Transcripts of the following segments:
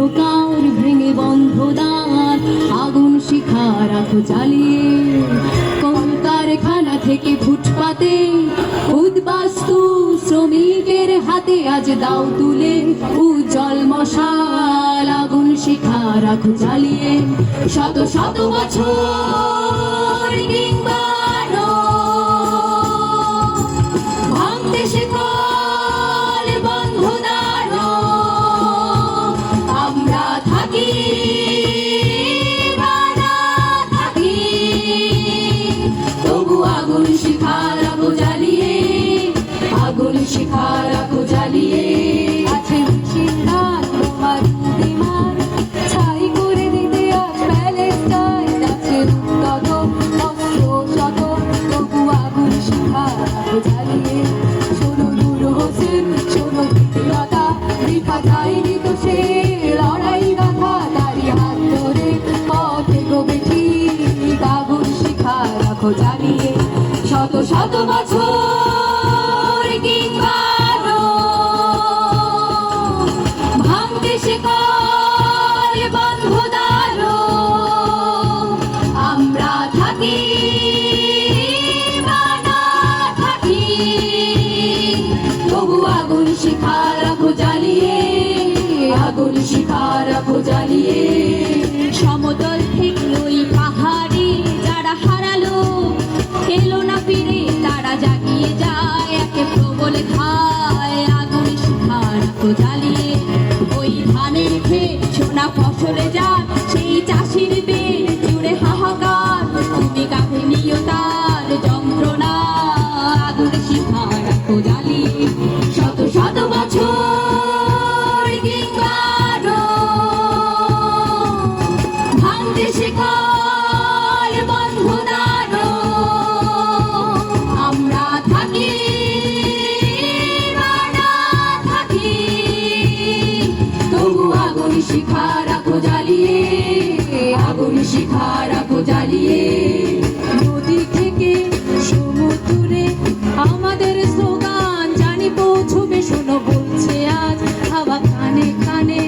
অন্ধকার ভেঙে বন্ধ দ্বার, আগুন শিখা রাখো জ্বালিয়ে। কলকারখানা থেকে ফুটপাতে উদ্বাস্তু শ্রমিকের হাতে আজ দাও তুলে উজ্জ্বল মশাল, আগুন শিখা রাখো জ্বালিয়ে। শত শত বছর কিংবা ভাঙতে শেখল বন্ধ দ্বার, আমরা থাকি বা না থাকি, তবু আগুন শিখা রাখো জ্বালিয়ে, আগুন শিখা রাখো জ্বালিয়ে। আছে সিন্ধান তোমার বিমান, ছাই করে দিতে আজ প্যালেস্টাইন, আছে উন্নত অস্ত্র শত, তবু আগুন শিখা রাখো জ্বালিয়ে। শোনো নূর হোসেন, শোনো কৃতিলতা, রিফা যায়নি তো সে লড়াই গাথা, তারি হাত ধরে পথে গোবে ঠিক, আগুন শিখা রাখো জ্বালিয়ে। শত শত বছর কিংবা ভাঙতে শেখল বন্ধ দ্বার, আমরা থাকি বা না থাকি, তবু আগুন শিখা রাখো জ্বালিয়ে, আগুন শিখা রাখো জ্বালিয়ে। সমতল থেকেই পাহাড়ে যারা হারালো এলো না ফিরে, তারা জাগিয়ে যায় একে প্রবল খায়, আগুন শিখা রাখো জ্বালিয়ে। ওই ধানের ক্ষেত সোনা ফসলে যায়, সেই চাষির পেট জুড়ে হাহাকার, তুমি কাঁধে নিও তার যন্ত্রণা, আগুন শিখা রাখো জ্বালিয়ে। শত শত বছর কিংবা ভাঙতে শেখল বন্ধ দ্বার, আমরা থাকি বা না থাকি, তবু আগুন শিখা রাখো জ্বালিয়ে, আগুন শিখা রাখো জ্বালিয়ে। নদী থেকে সমুদ্রে আমাদের স্লোগান জানি পৌঁছবে, শোনো বলছে আজ হাওয়া কানে কানে,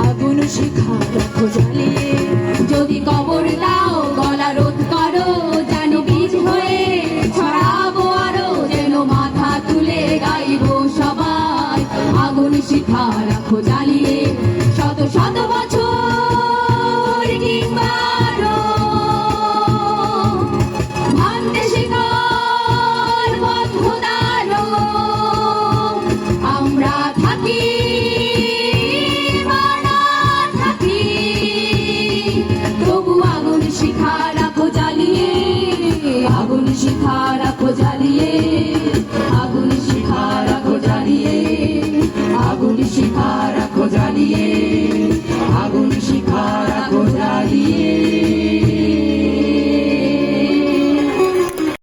আগুন শিখা রাখো জ্বালিয়ে। যদি কবর দাও গলা রোধ করো, যেন বীজ হয়ে ছড়াবো আরো, যেন মাথা তুলে গাইবো সবাই, আগুন শিখা রাখো জ্বালিয়ে। শত শত বছর কিংবা ভাঙতে শেখল বন্ধ দ্বার, আমরা থাকি বা না থাকি, তবু আগুন শিখা রাখো জ্বালিয়ে, আগুন শিখা রাখো জ্বালিয়ে, আগুন শিখা রাখো জ্বালিয়ে, আগুন শিখা রাখো জ্বালিয়ে, আগুন শিখা রাখো জ্বালিয়ে।